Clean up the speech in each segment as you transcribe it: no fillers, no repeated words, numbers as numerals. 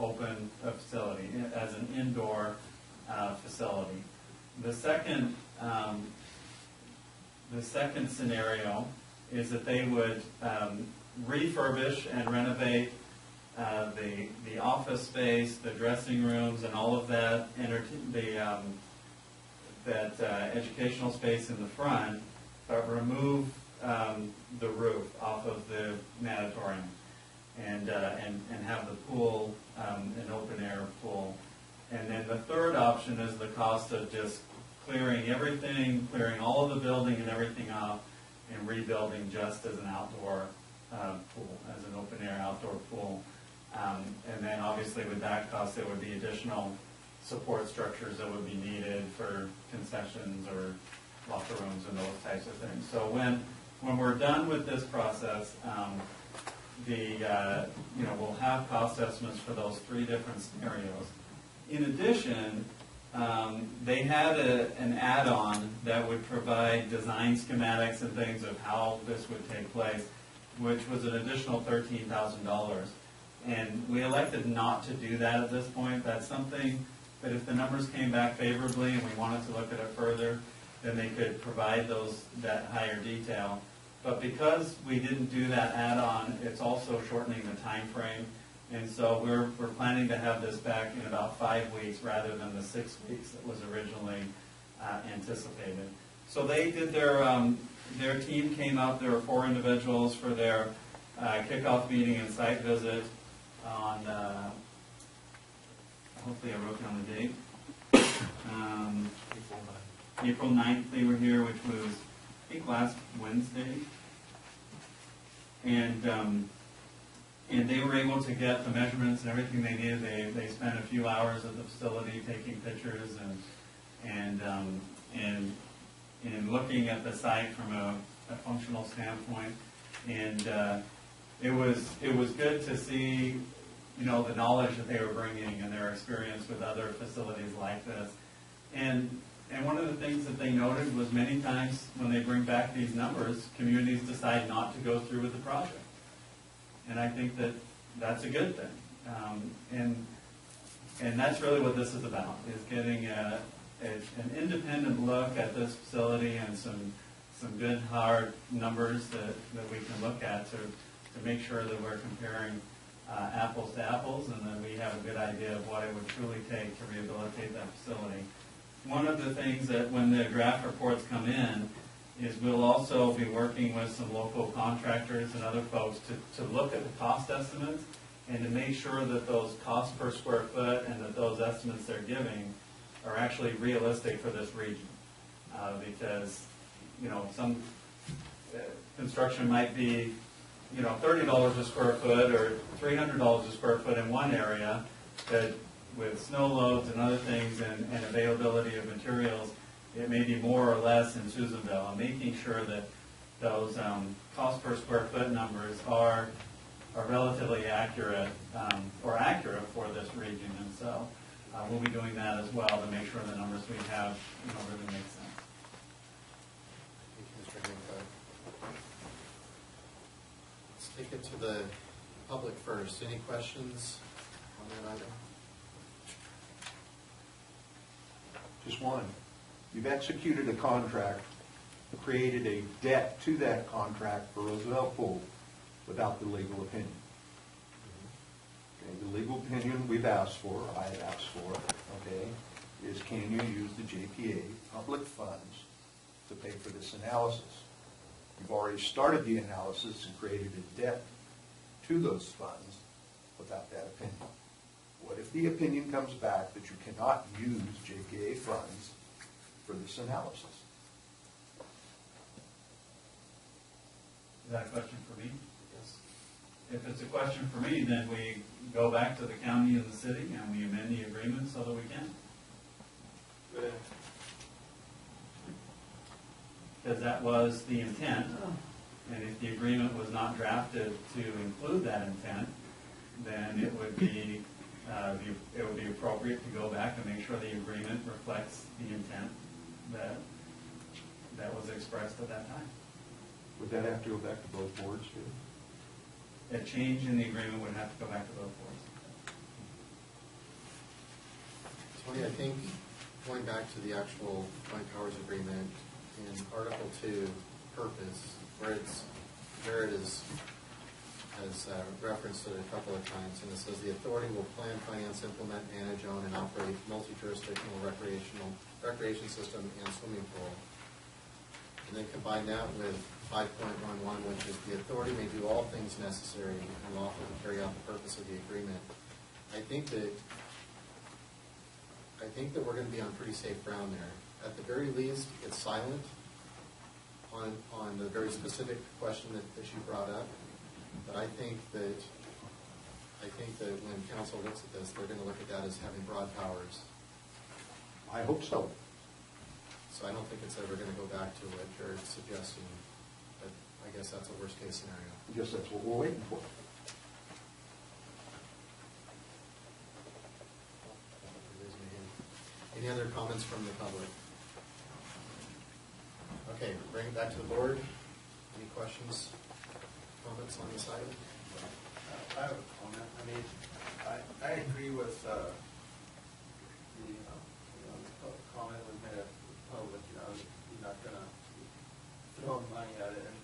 open a facility, as an indoor facility. The second scenario is that they would refurbish and renovate the office space, the dressing rooms, and all of that, educational space in the front, but remove the roof off of the natatorium, and have the pool an open air pool. And then the third option is the cost of just clearing everything, clearing all of the building and everything out, and rebuilding just as an outdoor pool, as an open air outdoor pool. And then obviously with that cost, there would be additional support structures that would be needed for concessions or locker rooms and those types of things. So when we're done with this process, we'll have cost estimates for those three different scenarios. In addition, they had an add-on that would provide design schematics and things of how this would take place, which was an additional $13,000. And we elected not to do that at this point. That's something that if the numbers came back favorably and we wanted to look at it further, then they could provide that higher detail. But because we didn't do that add-on, it's also shortening the time frame. And so we're planning to have this back in about 5 weeks rather than the 6 weeks that was originally anticipated. So they did their team came out. There were 4 individuals for their kickoff meeting and site visit on, hopefully I wrote down the date. April 9th they were here, which was, I think, last Wednesday. And they were able to get the measurements and everything they needed. They spent a few hours at the facility taking pictures and looking at the site from a functional standpoint. And it was good to see, the knowledge that they were bringing and their experience with other facilities like this. And one of the things that they noted was many times when they bring back these numbers, communities decide not to go through with the project. And I think that that's a good thing. And that's really what this is about, is getting an independent look at this facility and some good hard numbers that we can look at to make sure that we're comparing apples to apples, and then we have a good idea of what it would truly take to rehabilitate that facility. One of the things that when the draft reports come in is we'll also be working with some local contractors and other folks to look at the cost estimates and to make sure that those costs per square foot and that those estimates they're giving are actually realistic for this region. Because, some construction might be, $30 a square foot or $300 a square foot in one area, that with snow loads and other things and availability of materials, it may be more or less in Susanville. And making sure that those cost per square foot numbers are relatively accurate or accurate for this region. And so we'll be doing that as well to make sure the numbers we have really make sense. Thank you, Mr. Greenberg. Let's take it to the public first. Any questions on that item? Just one. You've executed a contract, created a debt to that contract for Roosevelt Pool without the legal opinion. Okay, the legal opinion we've asked for, I have asked for, okay, is can you use the JPA public funds to pay for this analysis? You've already started the analysis and created a debt to those funds without that opinion. What if the opinion comes back that you cannot use JPA funds for this analysis? Is that a question for me? Yes. If it's a question for me, then we go back to the county and the city and we amend the agreement so that we can. Good. Because that was the intent, and if the agreement was not drafted to include that intent, then it would be appropriate to go back and make sure the agreement reflects the intent that was expressed at that time. Would that have to go back to both boards too? A change in the agreement would have to go back to both boards. Tony, I think, going back to the actual joint powers agreement, in Article 2, purpose, where it is, has referenced it a couple of times, and it says the authority will plan, finance, implement, manage, own, and operate multi-jurisdictional recreation system and swimming pool. And then combine that with 5.11, which is the authority may do all things necessary and lawful to carry out the purpose of the agreement. I think that we're going to be on pretty safe ground there. At the very least, it's silent on the very specific question that you brought up. But I think that when council looks at this, they're going to look at that as having broad powers. I hope so. So I don't think it's ever going to go back to what Jared's suggesting. But I guess that's a worst case scenario. I guess that's what we're waiting for. Any other comments from the public? Okay, bring it back to the board. Any questions, comments on this item? I have a comment. I mean, I agree with the comment was made at the public. You're not going to throw money at it. And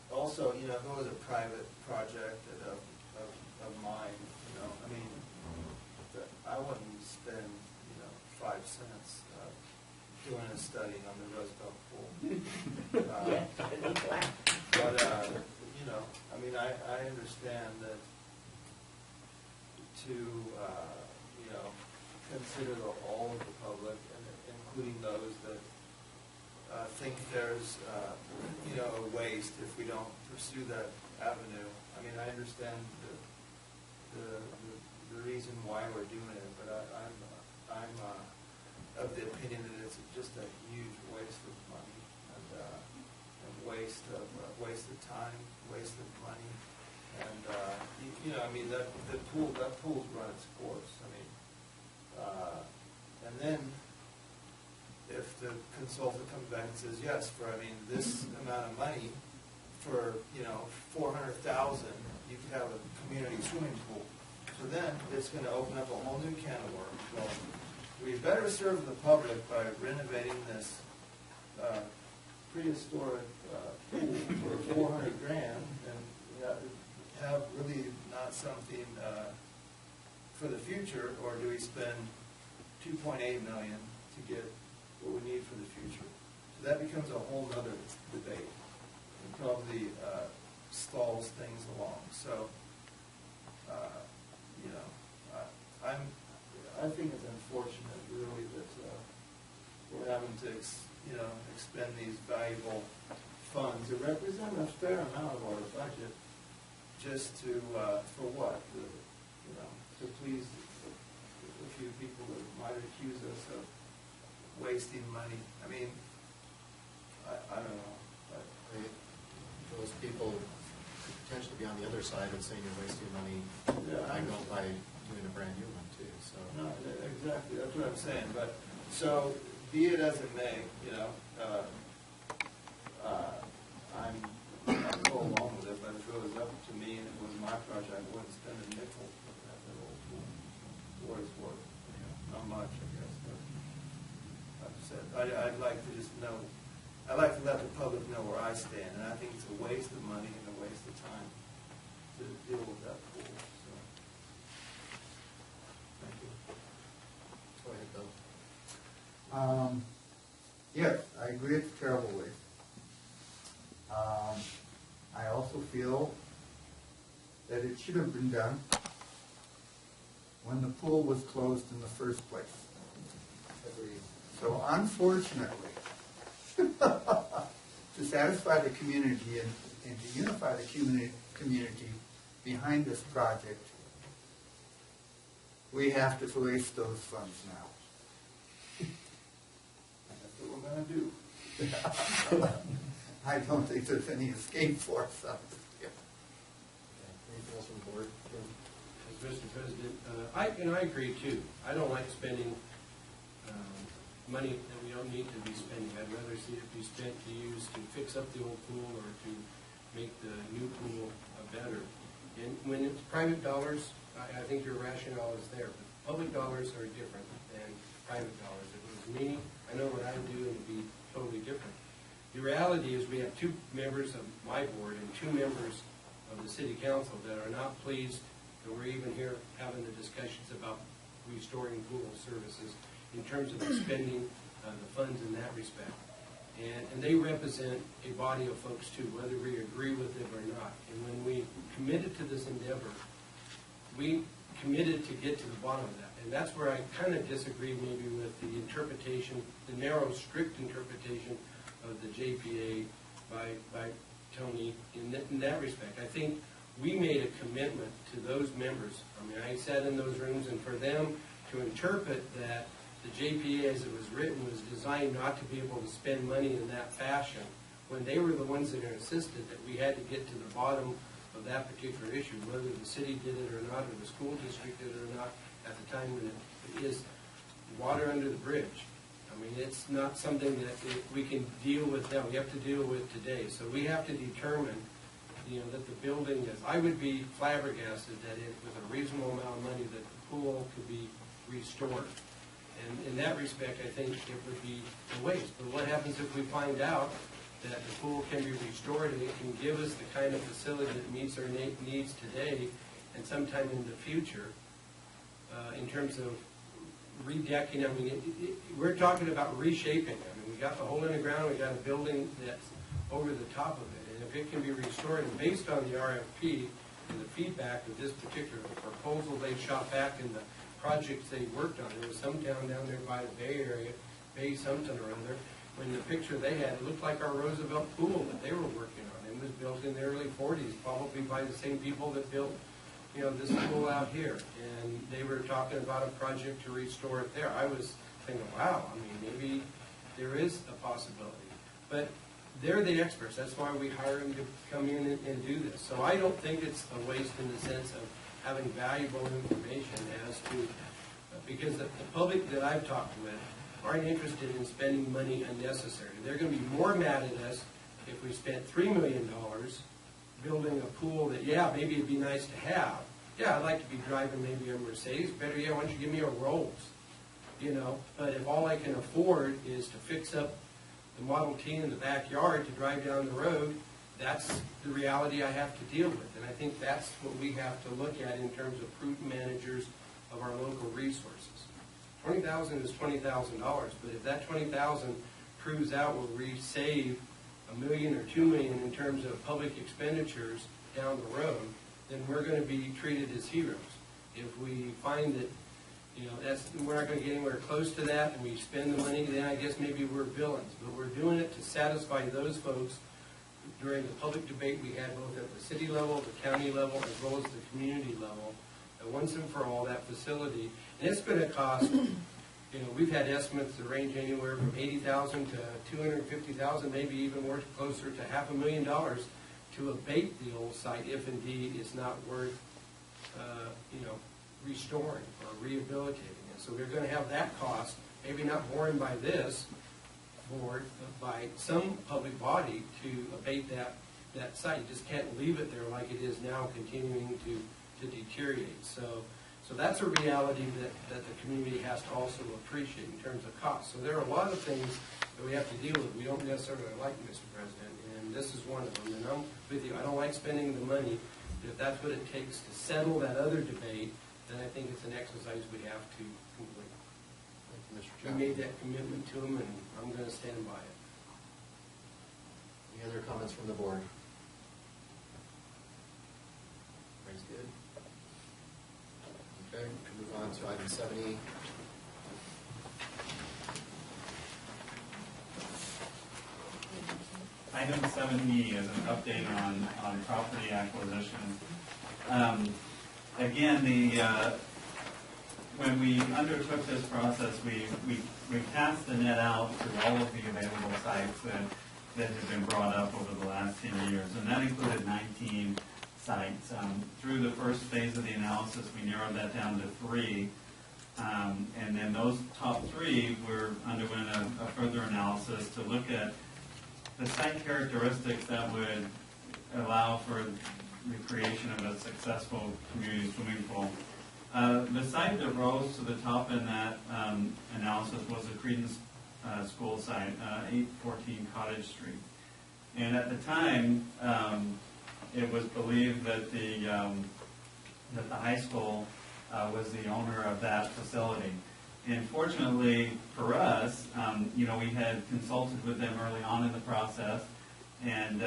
also, if it was a private project of mine, I mean, I wouldn't spend 5 cents doing a study on the Roosevelt Pool. But I mean, I understand that to consider all of the public, and including those that think there's a waste if we don't pursue that avenue. I mean, I understand the reason why we're doing it, but I'm of the opinion that it's just a huge waste of money and waste of time, waste of money, and I mean that pool's run its course. I mean, and then if the consultant comes back and says yes, for this amount of money for $400,000, you could have a community swimming pool. So then it's going to open up a whole new can of worms. Well, we better serve the public by renovating this prehistoric pool for $400,000 and have really not something for the future, or do we spend $2.8 million to get what we need for the future? So that becomes a whole other debate and probably stalls things along. So I think it's unfortunate, really, that we're having to, expend these valuable funds that represent a fair amount of our budget, just to for what? To please a few people that might accuse us of wasting money. I mean, I don't know. Those people could potentially be on the other side of saying you're wasting money. Yeah, I know by doing a brand new one too. So no, exactly. That's what I'm saying. But so be it as it may, I'd go along with it. But if it was up to me and it was my project, I wouldn't spend a nickel at that old pool. For what it's worth, not much, I guess. But like I said, I'd like to just know. I'd like to let the public know where I stand, and I think it's a waste of money and a waste of time to deal with that pool. So, thank you. go ahead, Bill. Yes, I agree it's a terrible waste. I also feel that it should have been done when the pool was closed in the first place. Agreed. So unfortunately, to satisfy the community and to unify the community behind this project, we have to waste those funds now. That's what we're going to do. I don't think there's any escape for us out here. Anything else on the board? Mr. President, I agree too. I don't like spending money that we don't need to be spending. I'd rather see it be spent to use to fix up the old pool or to make the new pool better. And when it's private dollars, I think your rationale is there, but public dollars are different than private dollars. If it was me, I know what I would do, and it'd be totally different. The reality is we have 2 members of my board and 2 members of the city council that are not pleased, and we're even here having the discussions about restoring pool services in terms of expending the funds in that respect. And they represent a body of folks too, whether we agree with them or not. And when we committed to this endeavor, we committed to get to the bottom of that. And that's where I kind of disagree maybe with the interpretation, the narrow, strict interpretation of the JPA by Tony in that respect. I think we made a commitment to those members. I mean, I sat in those rooms, and for them to interpret that the JPA as it was written was designed not to be able to spend money in that fashion, when they were the ones that insisted that we had to get to the bottom of that particular issue, whether the city did it or not, or the school district did it or not, at the time when it is water under the bridge. I mean, it's not something that we can deal with now. We have to deal with today. So we have to determine, that the building is, I would be flabbergasted that with a reasonable amount of money, that the pool could be restored. And in that respect, I think it would be a waste. But what happens if we find out that the pool can be restored and it can give us the kind of facility that meets our needs today and sometime in the future, in terms of redecking? I mean, we're talking about reshaping. I mean, we got the hole in the ground, we got a building that's over the top of it. And if it can be restored, and based on the RFP and the feedback of this particular proposal they shot back in the projects they worked on, there was some down there by the Bay Area, Bay something or other, when the picture they had, it looked like our Roosevelt pool that they were working on. It was built in the early 40s, probably by the same people that built this pool out here. And they were talking about a project to restore it there. I was thinking, wow, I mean, maybe there is a possibility. But they're the experts. That's why we hire them to come in and do this. So I don't think it's a waste in the sense of having valuable information as to, because the public that I've talked with aren't interested in spending money unnecessarily. They're going to be more mad at us if we spent $3 million building a pool that, yeah, maybe it'd be nice to have. Yeah, I'd like to be driving maybe a Mercedes. Better yet, why don't you give me a Rolls? But if all I can afford is to fix up the Model T in the backyard to drive down the road, that's the reality I have to deal with. And I think that's what we have to look at in terms of prudent managers of our local resources. $20,000 is $20,000, but if that $20,000 proves out where we save $1 million or $2 million in terms of public expenditures down the road, then we're going to be treated as heroes. If we find that we're not going to get anywhere close to that, and we spend the money, then I guess maybe we're villains. But we're doing it to satisfy those folks during the public debate we had both at the city level, the county level, as well as the community level. And once and for all, that facility, and it's going to cost, we've had estimates that range anywhere from $80,000 to $250,000, maybe even more closer to $500,000 to abate the old site if indeed it's not worth, restoring or rehabilitating it. So we're going to have that cost, maybe not borne by this board, but by some public body to abate that site. You just can't leave it there like it is now, continuing to deteriorate. So that's a reality that the community has to also appreciate in terms of cost. So there are a lot of things that we have to deal with we don't necessarily like, Mr. President, and this is one of them. And I'm with you. I don't like spending the money, but if that's what it takes to settle that other debate, then I think it's an exercise we have to complete. Thank you, Mr. We Chapman. made that commitment to them, and I'm going to stand by it. Any other comments from the board? Everybody's good? Okay, we can move on to item 7E. Item 7E is an update on property acquisition. Again, when we undertook this process, we cast the net out to all of the available sites that have been brought up over the last 10 years, and that included 19 sites. Through the first phase of the analysis, we narrowed that down to 3, and then those top 3 underwent a further analysis to look at the site characteristics that would allow for creation of a successful community swimming pool. The site that rose to the top in that analysis was the Credence School site, 814 Cottage Street. And at the time, it was believed that the high school was the owner of that facility. And fortunately for us, we had consulted with them early on in the process and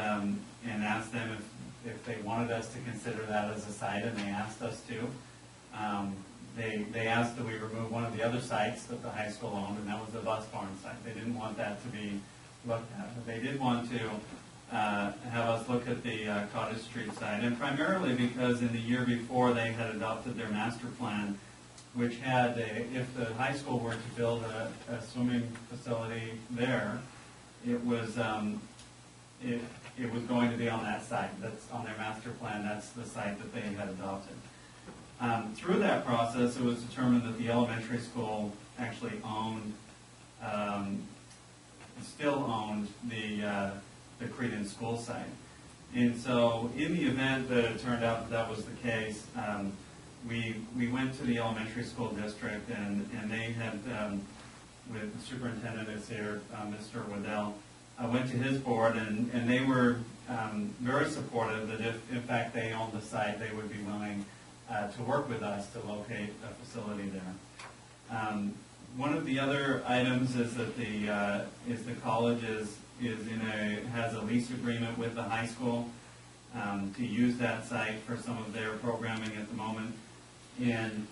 asked them if they wanted us to consider that as a site, and they asked us to. They asked that we remove one of the other sites that the high school owned, and that was the bus barn site. They didn't want that to be looked at, but they did want to have us look at the Cottage Street site, and primarily because in the year before they had adopted their master plan, which had if the high school were to build a swimming facility there, it was going to be on that site. That's on their master plan. That's the site that they had adopted. Through that process, it was determined that the elementary school actually still owned the Credence School site. And so in the event that it turned out that was the case, we went to the elementary school district, and they had, with the superintendent is here, Mr. Waddell, I went to his board, and they were very supportive that if, in fact, they owned the site, they would be willing to work with us to locate a facility there. One of the other items is that the college has a lease agreement with the high school to use that site for some of their programming at the moment, and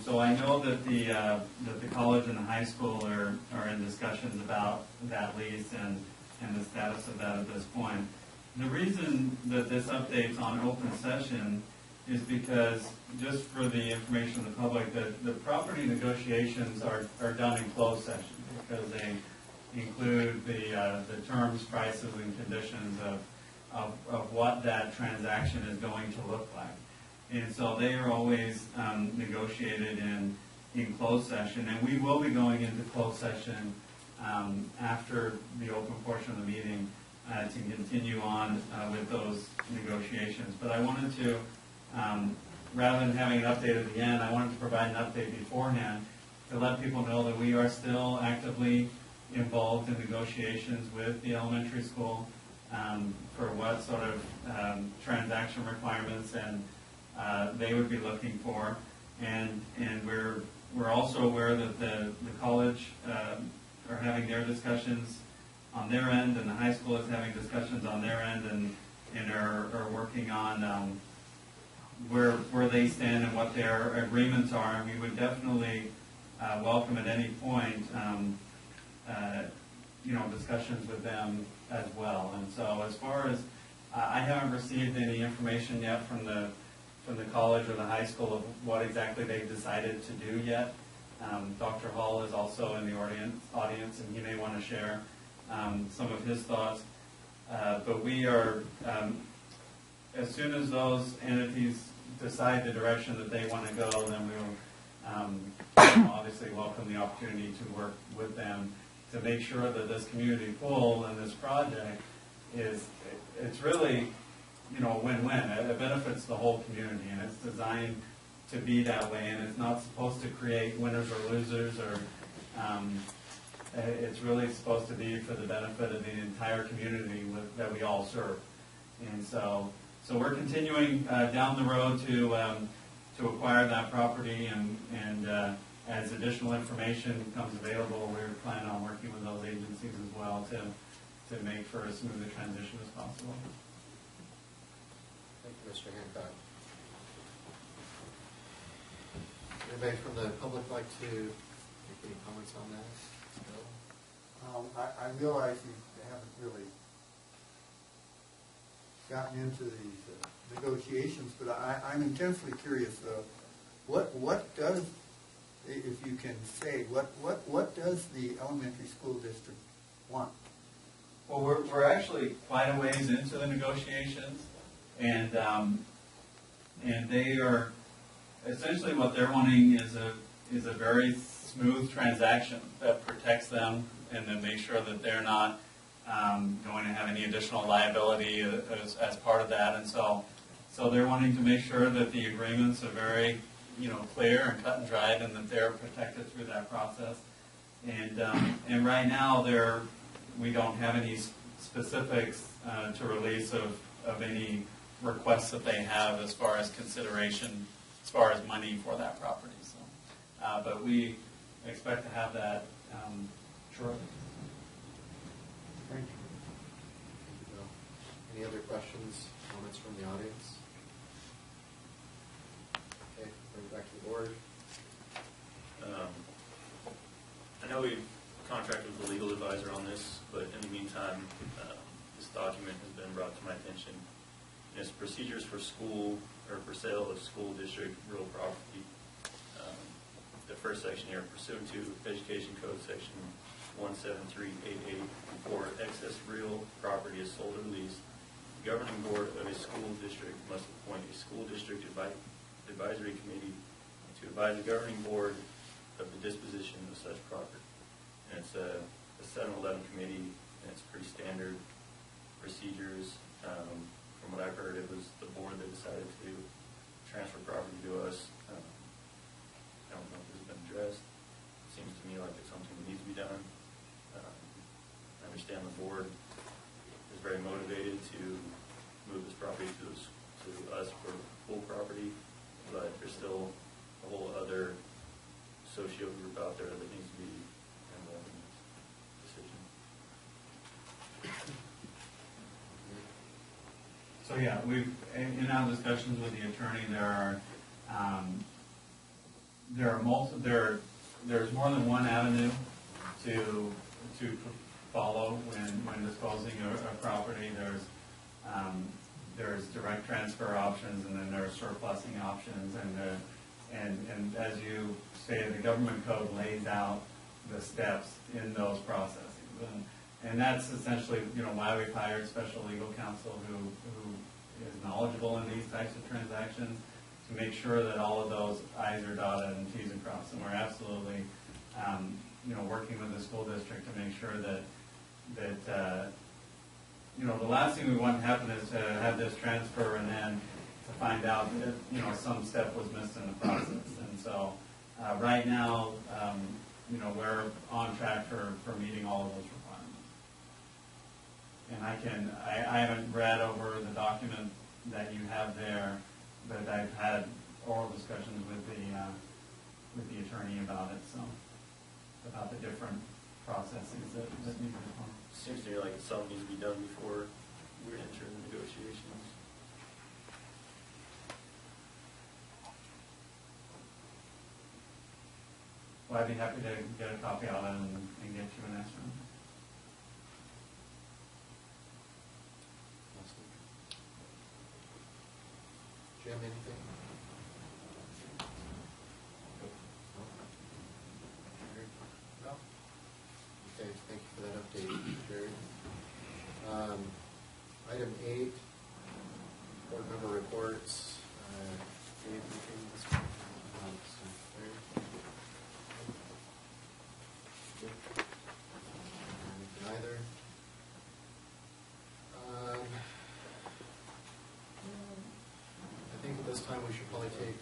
so I know that the college and the high school are in discussions about that lease and the status of that at this point. The reason that this update's on open session is because, just for the information of the public, that the property negotiations are done in closed session because they include the terms, prices, and conditions of what that transaction is going to look like. And so they are always negotiated in closed session, and we will be going into closed session after the open portion of the meeting to continue on with those negotiations. But I wanted to, rather than having an update at the end, I wanted to provide an update beforehand to let people know that we are still actively involved in negotiations with the elementary school for what sort of transaction requirements and they would be looking for, and we're also aware that the college are having their discussions on their end, and the high school is having discussions on their end, and are working on where they stand and what their agreements are, and we would definitely welcome at any point discussions with them as well. And so as far as I haven't received any information yet from the college or the high school of what exactly they've decided to do yet. Dr. Hall is also in the audience, and he may want to share some of his thoughts. But we are, as soon as those entities decide the direction that they want to go, then we will obviously welcome the opportunity to work with them to make sure that this community pool and this project it's really a win-win. It benefits the whole community, and it's designed to be that way, and it's not supposed to create winners or losers, or it's really supposed to be for the benefit of the entire community that we all serve. And so we're continuing down the road to acquire that property, and as additional information becomes available, we're planning on working with those agencies as well to make for as smooth a transition as possible. Thank you, Mr. Hancock. Anybody from the public like to make any comments on that? No? I realize you haven't really gotten into these negotiations, but I'm intensely curious. What does, if you can say, what does the elementary school district want? Well, we're actually quite a ways into the negotiations, and they are essentially what they're wanting is a very smooth transaction that protects them and then make sure that they're not going to have any additional liability as part of that. And so So they're wanting to make sure that the agreements are very, clear and cut and dried, and that they're protected through that process. And right now, we don't have any specifics to release of any requests that they have as far as consideration, as far as money for that property. So, but we expect to have that shortly. Thank you. Thank you, Bill. Any other questions, comments from the audience? Okay, bring it back to the board. I know we've contracted with the legal advisor on this, but in the meantime, this document has been brought to my attention. It's procedures for school, or for sale of school district real property. The first section here, pursuant to Education Code Section 17388, before excess real property is sold or leased, the governing board of a school district must appoint a school district advisory committee to advise the governing board of the disposition of such property. And it's a 7-11 committee, and it's pretty standard procedures. From what I've heard, it was the board that decided to transfer property to us. I don't know if it's been addressed. It seems to me like it's something that needs to be done. I understand the board is very motivated to move this property to us for full property, but there's still a whole other socio group out there that needs to be involved in this decision. So yeah, in our discussions with the attorney, there's more than one avenue to follow when disposing of property. There's direct transfer options, and then there's surplusing options, and as you stated, the government code lays out the steps in those processes. And that's essentially, why we've hired special legal counsel who is knowledgeable in these types of transactions, to make sure that all of those I's are dotted and T's are crossed. And we're absolutely, working with the school district to make sure that the last thing we want to happen is to have this transfer and then to find out that, some step was missed in the process. And so, right now, we're on track for meeting all of those requirements. And I haven't read over the document that you have there, but I've had oral discussions with the attorney about it, so, about the different processes that need to be done. Seems to me like it's something needs to be done before we enter into negotiations. Well, I'd be happy to get a copy of it and get you an answer. Jim, anything? No? Okay, thank you for that update, Jerry. Item 8, board member reports. Dave, anything this week? Anything either? I think at this time we should probably take,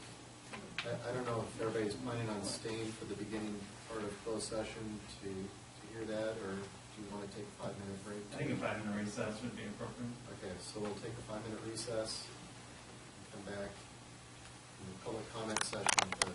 I don't know if everybody's planning on staying for the beginning part of closed session to hear that, or do you want to take a 5-minute break? I think a 5-minute recess would be appropriate. Okay, so we'll take a 5-minute recess, and come back in the public comment session to